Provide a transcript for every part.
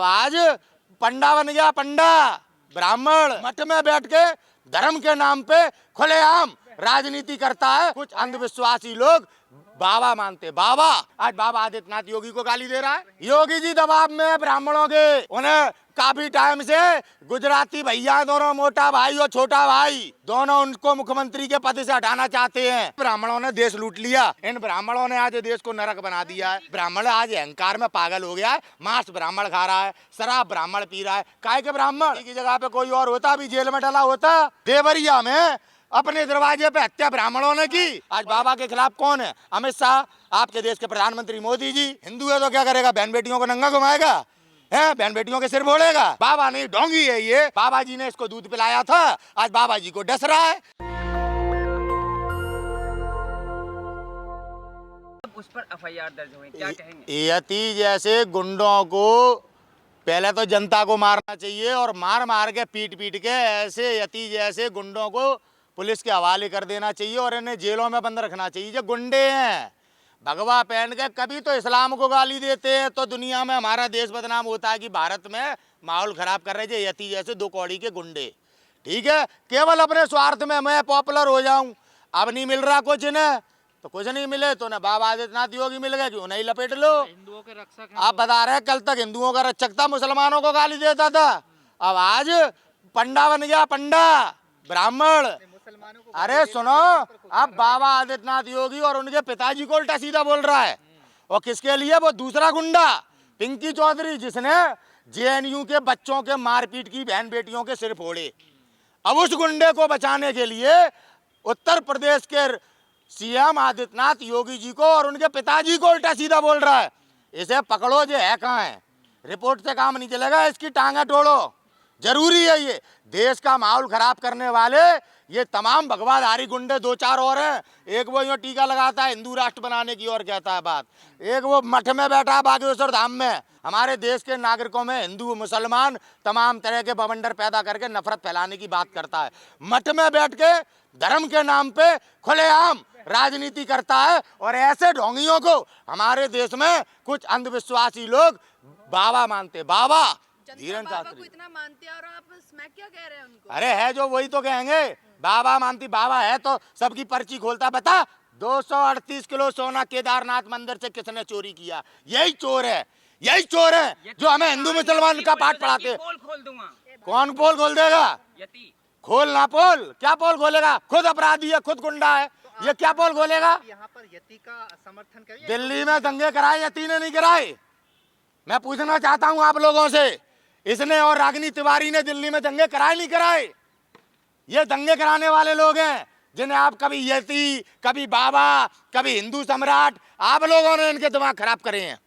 आज पंडा बन गया, पंडा ब्राह्मण मठ में बैठ के धर्म के नाम पे खुलेआम राजनीति करता है। कुछ अंधविश्वासी लोग बाबा मानते, बाबा। आज बाबा आदित्यनाथ योगी को गाली दे रहा है। योगी जी दबाव में है ब्राह्मणों के। उन्हें काफी टाइम से गुजराती भैया दोनों, मोटा भाई और छोटा भाई दोनों, उनको मुख्यमंत्री के पद से हटाना चाहते हैं। ब्राह्मणों ने देश लूट लिया। इन ब्राह्मणों ने आज देश को नरक बना दिया है। ब्राह्मण आज अहंकार में पागल हो गया है। मांस ब्राह्मण खा रहा है, शराब ब्राह्मण पी रहा है। काहे के ब्राह्मण की जगह पे कोई और होता, भी जेल में डला होता। देवरिया में अपने दरवाजे पे हत्या ब्राह्मणों ने की। आज बाबा के खिलाफ कौन है? अमित शाह, आपके देश के प्रधानमंत्री मोदी जी। हिंदू है तो क्या करेगा? बहन बेटियों को नंगा घुमाएगा, है बहन बेटियों के सिर फोड़ेगा। बाबा नहीं, ढोंगी है ये। बाबा जी ने इसको दूध पिलाया था, आज बाबा जी को डस रहा है। उस पर एफआईआर दर्ज हुई, क्या कहेंगे? यति जैसे गुंडों को पहले तो जनता को मारना चाहिए और मार मार के पीट पीट के ऐसे यति जैसे गुंडों को पुलिस के हवाले कर देना चाहिए और इन्हें जेलों में बंद रखना चाहिए। जो गुंडे हैं भगवा पहन के, कभी तो इस्लाम को गाली देते हैं तो दुनिया में हमारा देश बदनाम होता है कि भारत में माहौल खराब कर रहे थे यति जैसे दो कौड़ी के गुंडे। ठीक है, केवल अपने स्वार्थ में मैं पॉपुलर हो जाऊं। अब नहीं मिल रहा कुछ इन्हें तो कुछ नहीं मिले तो ना बाबा आदित्यनाथ योगी मिल गए, क्यों नहीं लपेट लो। हिंदुओं के रक्षक आप बता रहे कल तक हिंदुओं का रक्षक था, मुसलमानों को गाली देता था। अब आज पंडा बन गया, पंडा ब्राह्मण। अरे सुनो, अब बाबा आदित्यनाथ योगी और उनके पिताजी को उल्टा सीधा बोल रहा है। और किसके लिए? वो दूसरा गुंडा पिंकी चौधरी, जिसने जेएनयू के बच्चों के मारपीट की, बहन बेटियों के सिर फोड़े। अब उस गुंडे को बचाने के लिए उत्तर प्रदेश के सीएम आदित्यनाथ योगी जी को और उनके पिताजी को उल्टा सीधा बोल रहा है। इसे पकड़ो, जो है कहाँ है? रिपोर्ट से काम नहीं चलेगा, इसकी टांगा तोड़ो। जरूरी है ये। देश का माहौल खराब करने वाले ये तमाम भगवाधारी गुंडे दो चार और हैं। एक वो यूँ टीका लगाता है हिंदू राष्ट्र बनाने की और कहता है बात। एक वो मठ में बैठा है बागेश्वर धाम में, हमारे देश के नागरिकों में हिंदू मुसलमान तमाम तरह के बवंडर पैदा करके नफरत फैलाने की बात करता है। मठ में बैठ के धर्म के नाम पे खुलेआम राजनीति करता है। और ऐसे ढोंगियों को हमारे देश में कुछ अंधविश्वासी लोग बाबा मानते, बाबा। धीरेन बाबा को इतना मानते हैं और आप स्मैक क्या कह रहे हैं उनको? अरे है जो वही तो कहेंगे, बाबा मानती। बाबा है तो सबकी पर्ची खोलता। बता 238 किलो सोना केदारनाथ मंदिर से किसने चोरी किया? यही चोर है, यही चोर है जो हमें हिंदू मुसलमान का पाठ पढ़ाते हैं। पोल खोल दूंगा। कौन पोल खोल देगा? यति खोल ना पोल, क्या पोल खोलेगा? खुद अपराधी है, खुद गुंडा है, ये क्या पोल खोलेगा? यहाँ पर यति का समर्थन करिए। दिल्ली में दंगे कराए यति ने नहीं कराए? मैं पूछना चाहता हूँ आप लोगों से, इसने और रागिनी तिवारी ने दिल्ली में दंगे कराए नहीं कराए? ये दंगे कराने वाले लोग हैं जिन्हें आप कभी यति, कभी बाबा, कभी हिंदू सम्राट, आप लोगों ने इनके दिमाग खराब करे हैं।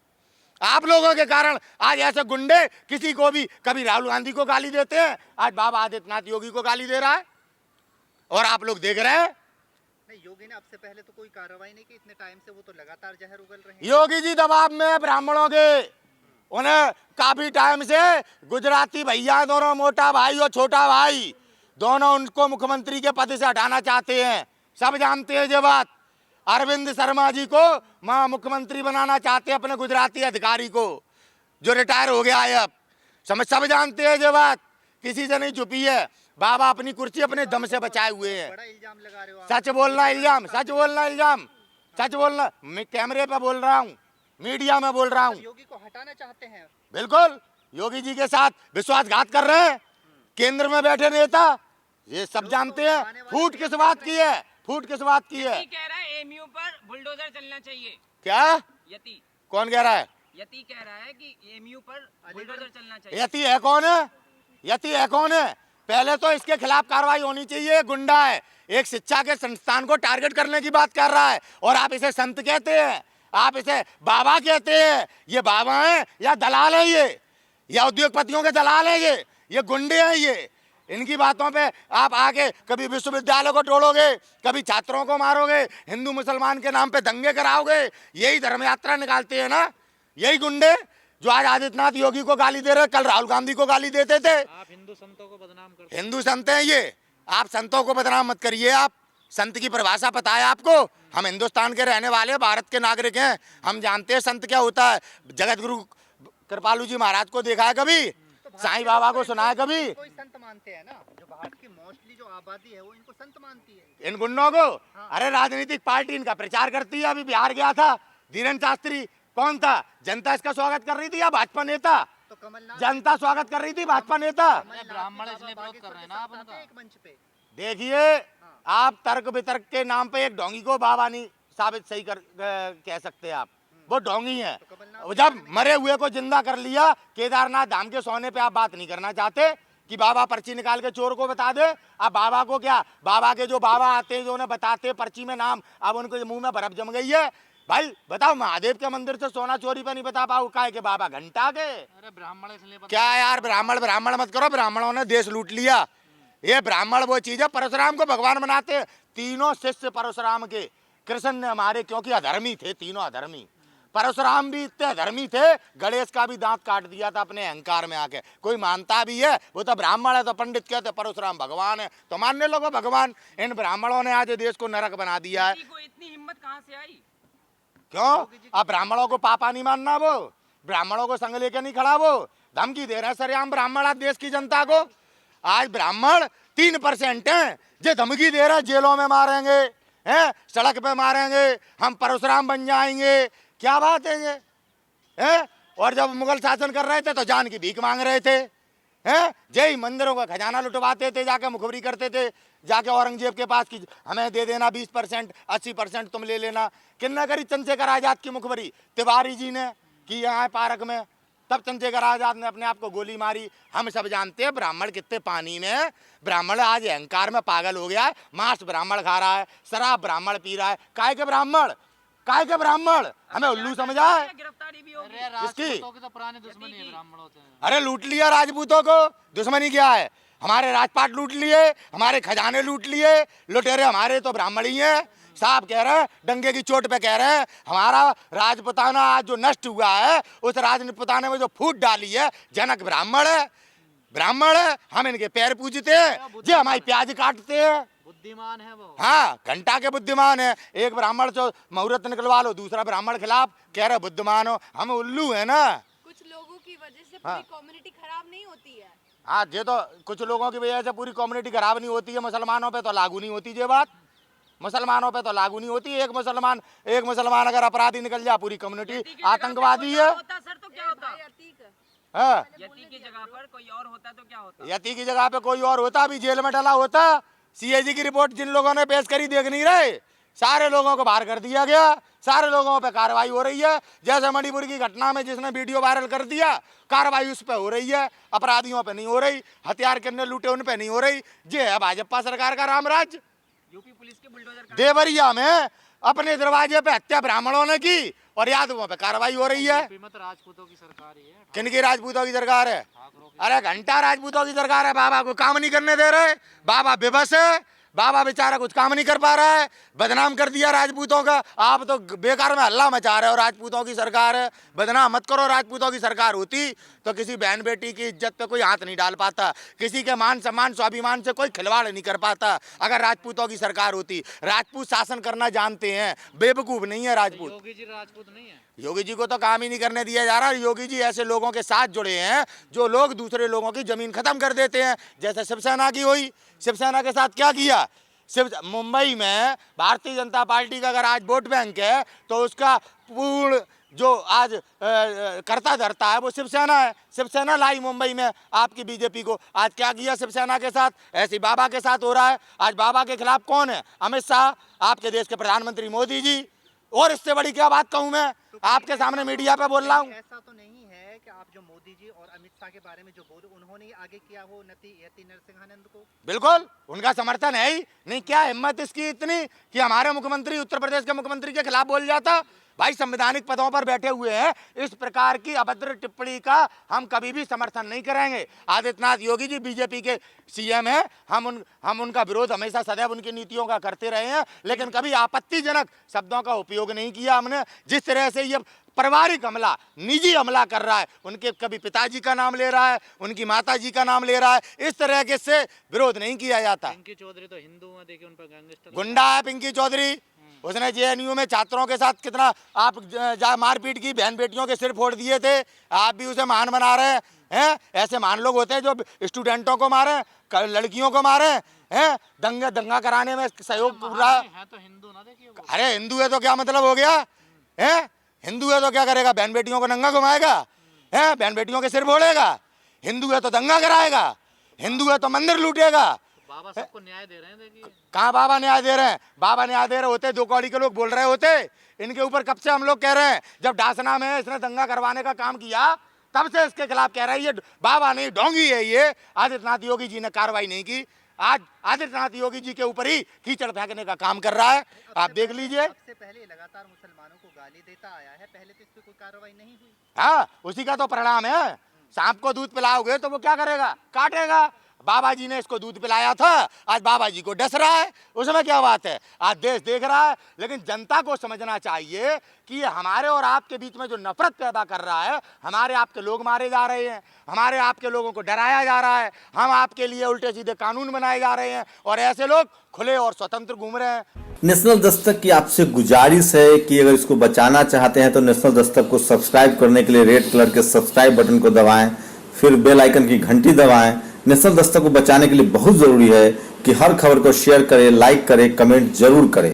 आप लोगों के कारण आज ऐसे गुंडे किसी को भी, कभी राहुल गांधी को गाली देते हैं, आज बाबा आदित्यनाथ योगी को गाली दे रहा है और आप लोग देख रहे हैं। योगी ने अब से पहले तो कोई कार्रवाई नहीं की, इतने टाइम से वो तो लगातार जहर उगल रहे हैं। योगी जी दबाव में है ब्राह्मणों के। उन्हें काफी टाइम से गुजराती भैया दोनों, मोटा भाई और छोटा भाई दोनों, उनको मुख्यमंत्री के पद से हटाना चाहते हैं। सब जानते हैं ये बात। अरविंद शर्मा जी को मुख्यमंत्री बनाना चाहते हैं, अपने गुजराती अधिकारी को जो रिटायर हो गया है अब। सब जानते हैं ये बात, किसी से नहीं छुपी है। बाबा अपनी कुर्सी अपने दम से बचाए हुए हैं। बड़ा इल्जाम लगा रहे हो आप। सच बोलना इल्जाम, सच बोलना इल्जाम, सच बोलना। मैं कैमरे पे बोल रहा हूँ, मीडिया में बोल रहा हूँ। योगी को हटाना चाहते हैं? बिल्कुल, योगी जी के साथ विश्वासघात कर रहे हैं केंद्र में बैठे नेता। ये सब जानते हैं। फूट किस बात की है? फूट किस बात की है? यति कह रहा है एमयू पर बुलडोजर चलना चाहिए। क्या? यति कौन कह रहा है? यति कह रहा है कि एमयू पर बुलडोजर चलना चाहिए। यति है कौन है? यति है कौन है? पहले तो इसके खिलाफ कार्रवाई होनी चाहिए। गुंडा है, एक शिक्षा के संस्थान को टारगेट करने की बात कर रहा है और आप इसे संत कहते हैं, आप इसे बाबा कहते हैं। ये बाबा हैं या दलाल है? ये या उद्योगपतियों के दलाल है? ये गुंडे हैं। ये इनकी बातों पे आप आके कभी विश्वविद्यालय को तोड़ोगे, कभी छात्रों को मारोगे, हिंदू मुसलमान के नाम पे दंगे कराओगे। यही धर्म यात्रा निकालते हैं ना, यही गुंडे जो आज आदित्यनाथ योगी को गाली दे रहे, कल राहुल गांधी को गाली देते थे। आप हिंदू संतों को बदनाम करते हैं। हिंदू संत हैं ये, आप संतों को बदनाम मत करिए। आप संत की परिभाषा पता है आपको? हम हिंदुस्तान के रहने वाले भारत के नागरिक हैं, हम जानते हैं संत क्या होता है। जगत गुरु कृपालू जी महाराज को देखा है कभी? साईं बाबा को सुना है कभी? कोई संत मानते हैं ना, जो भारत की मोस्टली जो आबादी है वो इनको संत मानती है। इन गुंडों को? अरे राजनीतिक पार्टी इनका प्रचार करती है। अभी बिहार गया था धीरेन्द्र शास्त्री, कौन था? जनता इसका स्वागत कर रही थी या भाजपा नेता? तो कमलनाथ जनता स्वागत कर रही थी, भाजपा नेता। ब्राह्मण इसलिए विरोध कर रहे हैं ना आप उनका, एक मंच पे। देखिए, आप तर्क वितर्क के नाम पे एक ढोंगी को बाबा नहीं साबित सही कर कह सकते आप। वो ढोंगी है। जब मरे हुए को जिंदा कर लिया, केदारनाथ धाम के सोने पे आप बात नहीं करना चाहते कि बाबा पर्ची निकाल के चोर को बता दे। अब बाबा को क्या, बाबा के जो बाबा आते हैं जो उन्हें बताते पर्ची में नाम, अब उनके मुंह में बर्फ जम गई है। भाई बताओ, महादेव के मंदिर से सोना चोरी पे नहीं बता पाओ, काहे के बाबा घंटा के? अरे ब्राह्मण इसलिए क्या यार, ब्राह्मण ब्राह्मण मत करो। ब्राह्मणों ने देश लूट लिया। ये ब्राह्मण वो चीज है, परशुराम को भगवान बनाते हैं। तीनों शिष्य परशुराम के, कृष्ण ने हमारे, क्योंकि अधर्मी थे तीनों, अधर्मी। परशुराम भी इतने अधर्मी थे, गणेश का भी दांत काट दिया था अपने अहंकार में आके। कोई मानता भी है, वो तो ब्राह्मण है तो पंडित कहते परशुराम भगवान है, तो मानने लोगो भगवान। इन ब्राह्मणों ने आज देश को नरक बना दिया है। को इतनी हिम्मत कहाँ से आई? क्यों? अब ब्राह्मणों को पापा नहीं मानना, वो ब्राह्मणों को संग लेके नहीं खड़ा, वो धमकी दे रहे हैं सरेआम ब्राह्मण आज देश की जनता को। आज ब्राह्मण 3% हैं, जो धमकी दे रहे हैं जेलों में मारेंगे, हैं सड़क पे मारेंगे, हम परशुराम बन जाएंगे। क्या बात है ये, हैं? और जब मुगल शासन कर रहे थे तो जान की भीख मांग रहे थे, हैं? जय मंदिरों का खजाना लुटवाते थे, जाके मुखबरी करते थे जाके औरंगजेब के पास कि हमें दे देना 20%, 80% तुम ले लेना। किन्ने करी चंद्रशेखर आजाद की मुखबरी? तिवारी जी ने की यहाँ पार्क में। तब चंद्रशेखर आजाद ने अपने आप को गोली मारी। हम सब जानते हैं ब्राह्मण कितने पानी में है। ब्राह्मण आज अहंकार में पागल हो गया है। मांस ब्राह्मण खा रहा है, शराब ब्राह्मण पी रहा है। काय के ब्राह्मण, काय के ब्राह्मण? हमें उल्लू समझा है? गिरफ्तारी भी होगी। इसकी तो पुराने दुश्मनी है ब्राह्मणों से। अरे लूट लिया राजपूतों को, दुश्मनी क्या है? हमारे राजपाट लूट लिए, हमारे खजाने लूट लिए, लुटेरे हमारे तो ब्राह्मण ही हैं। साहब कह रहे हैं, डंगे की चोट पे कह रहे हैं, हमारा राजपुताना आज जो नष्ट हुआ है, उस राजपुताने में जो फूट डाली है, जनक ब्राह्मण है। ब्राह्मण है, हम इनके पैर पूजते हैं, जो हमारी प्याज काटते हैं। बुद्धिमान है वो। हाँ, घंटा के बुद्धिमान है। एक ब्राह्मण से मुहूर्त निकलवा लो, दूसरा ब्राह्मण खिलाफ, कह रहे बुद्धिमान हो। हम उल्लू है ना। कुछ लोगों की वजह से पूरी कम्युनिटी खराब नहीं होती है। हाँ, ये तो कुछ लोगों की वजह से पूरी कम्युनिटी खराब नहीं होती है। मुसलमानों पे तो लागू नहीं होती ये बात, मुसलमानों पे तो लागू नहीं होती। एक मुसलमान अगर अपराधी निकल जाए, पूरी कम्युनिटी आतंकवादी है। होता सर तो क्या होता? हाँ, यति की जगह पर कोई और होता तो क्या होता? यति की जगह पे कोई और होता, भी जेल में डला होता। सीएजी की रिपोर्ट जिन लोगों ने पेश करी देख नहीं रहे, सारे लोगों को बाहर कर दिया गया, सारे लोगों पे कार्रवाई हो रही है। जैसे मणिपुर की घटना में जिसने वीडियो वायरल कर दिया, कार्रवाई उस पे हो रही है, अपराधियों पे नहीं हो रही, हथियार कितने लूटे उन पे नहीं हो रही। ये है भाजपा सरकार का रामराज। यूपी पुलिस के बुलडोजर देवरिया में अपने दरवाजे पे हत्या ब्राह्मणों ने की और यादवों पे कार्रवाई हो रही है। राजपूतों की सरकार ही है। किनकी राजपूतों की सरकार है? अरे घंटा राजपूतों की सरकार है। बाबा को काम नहीं करने दे रहे, बाबा बेबस है, बाबा बेचारा कुछ काम नहीं कर पा रहा है, बदनाम कर दिया राजपूतों का। आप तो बेकार में हल्ला मचा रहे हो, राजपूतों की सरकार है। बदनाम मत करो। राजपूतों की सरकार होती तो किसी बहन बेटी की इज्जत पे कोई हाथ नहीं डाल पाता, किसी के मान सम्मान स्वाभिमान से कोई खिलवाड़ नहीं कर पाता अगर राजपूतों की सरकार होती। राजपूत शासन करना जानते हैं, बेवकूफ नहीं है राजपूत। योगी जी राजपूत नहीं है। योगी जी को तो काम ही नहीं करने दिया जा रहा। योगी जी ऐसे लोगों के साथ जुड़े हैं जो लोग दूसरे लोगों की जमीन खत्म कर देते हैं, जैसे शिवसेना की हुई। शिवसेना के साथ क्या किया? मुंबई में भारतीय जनता पार्टी का अगर आज वोट बैंक है तो उसका पूर्ण जो आज करता धरता है वो शिवसेना है। शिवसेना लाई मुंबई में आपकी बीजेपी को। आज क्या किया शिवसेना के साथ? ऐसे बाबा के साथ हो रहा है। आज बाबा के खिलाफ कौन है? अमित शाह, आपके देश के प्रधानमंत्री मोदी जी। और इससे बड़ी क्या बात कहूँ मैं, आपके सामने मीडिया पे बोल रहा हूँ। ऐसा तो नहीं है कि आप जो मोदी जी और अमित शाह के बारे में जो बोल, उन्होंने ही आगे किया हो यति नरसिंहानंद को? बिल्कुल, उनका समर्थन है ही नहीं। क्या हिम्मत इसकी इतनी कि हमारे मुख्यमंत्री, उत्तर प्रदेश के मुख्यमंत्री के खिलाफ बोल जाता? भाई, संवैधानिक पदों पर बैठे हुए हैं, इस प्रकार की अभद्र टिप्पणी का हम कभी भी समर्थन नहीं करेंगे। आदित्यनाथ योगी जी बीजेपी के सीएम हैं, हम उनका विरोध हमेशा सदैव उनकी नीतियों का करते रहे हैं, लेकिन कभी आपत्तिजनक शब्दों का उपयोग नहीं किया हमने। जिस तरह से ये पारिवारिक हमला, निजी हमला कर रहा है, उनके कभी पिताजी का नाम ले रहा है, उनकी माताजी का नाम ले रहा है, इस तरह के से विरोध नहीं किया जाता। पिंकी चौधरी तो हिंदू है, देखिए उन पर गैंगस्टर गुंडा है पिंकी चौधरी। उसने जेएनयू में छात्रों के साथ कितना आप मारपीट की, बहन बेटियों के सिर फोड़ दिए थे, आप भी उसे महान बना रहे हैं। ऐसे महान लोग होते हैं जो स्टूडेंटों को मारे, लड़कियों को मारे हैं, दंगा कराने में सहयोग पूरा है तो हिंदू ना देखिए वो। अरे हिंदू है तो क्या मतलब हो गया है? हिंदू है तो क्या करेगा? बहन बेटियों को नंगा घुमाएगा है, बहन बेटियों के सिर फोड़ेगा। हिंदू है तो दंगा कराएगा, हिंदू है तो मंदिर लूटेगा। बाबा सबको न्याय दे रहे हैं देखिए। कहाँ बाबा न्याय दे रहे हैं? बाबा न्याय दे रहे होते दो कौड़ी के लोग बोल रहे होते, इनके ऊपर कब से हम लोग कह रहे हैं। जब डासना में इसने दंगा करवाने का काम किया तब से इसके खिलाफ कह रहे हैं ये बाबा नहीं ढोंगी है। ये आदित्यनाथ योगी जी ने कार्रवाई नहीं की, आज आदित्यनाथ योगी जी के ऊपर ही कीचड़ फेंकने का काम कर रहा है। आप देख लीजिए, सबसे पहले लगातार मुसलमानों को गाली देता आया है, पहले तो इस पे कोई कार्रवाई नहीं हुई। हाँ, उसी का तो परिणाम है। सांप को दूध पिलाओगे तो वो क्या करेगा? काटेगा। बाबा जी ने इसको दूध पिलाया था, आज बाबा जी को डस रहा है, उसमें क्या बात है? आज देश देख रहा है। लेकिन जनता को समझना चाहिए कि ये हमारे और आपके बीच में जो नफरत पैदा कर रहा है, हमारे आपके लोग मारे जा रहे हैं, हमारे आपके लोगों को डराया जा रहा है, हम आपके लिए उल्टे सीधे कानून बनाए जा रहे हैं और ऐसे लोग खुले और स्वतंत्र घूम रहे हैं। नेशनल दस्तक की आपसे गुजारिश है कि अगर इसको बचाना चाहते हैं तो नेशनल दस्तक को सब्सक्राइब करने के लिए रेड कलर के सब्सक्राइब बटन को दबाएं, फिर बेल आइकन की घंटी दबाएं। नेशनल दस्तक को बचाने के लिए बहुत जरूरी है कि हर खबर को शेयर करें, लाइक करें, कमेंट जरूर करें।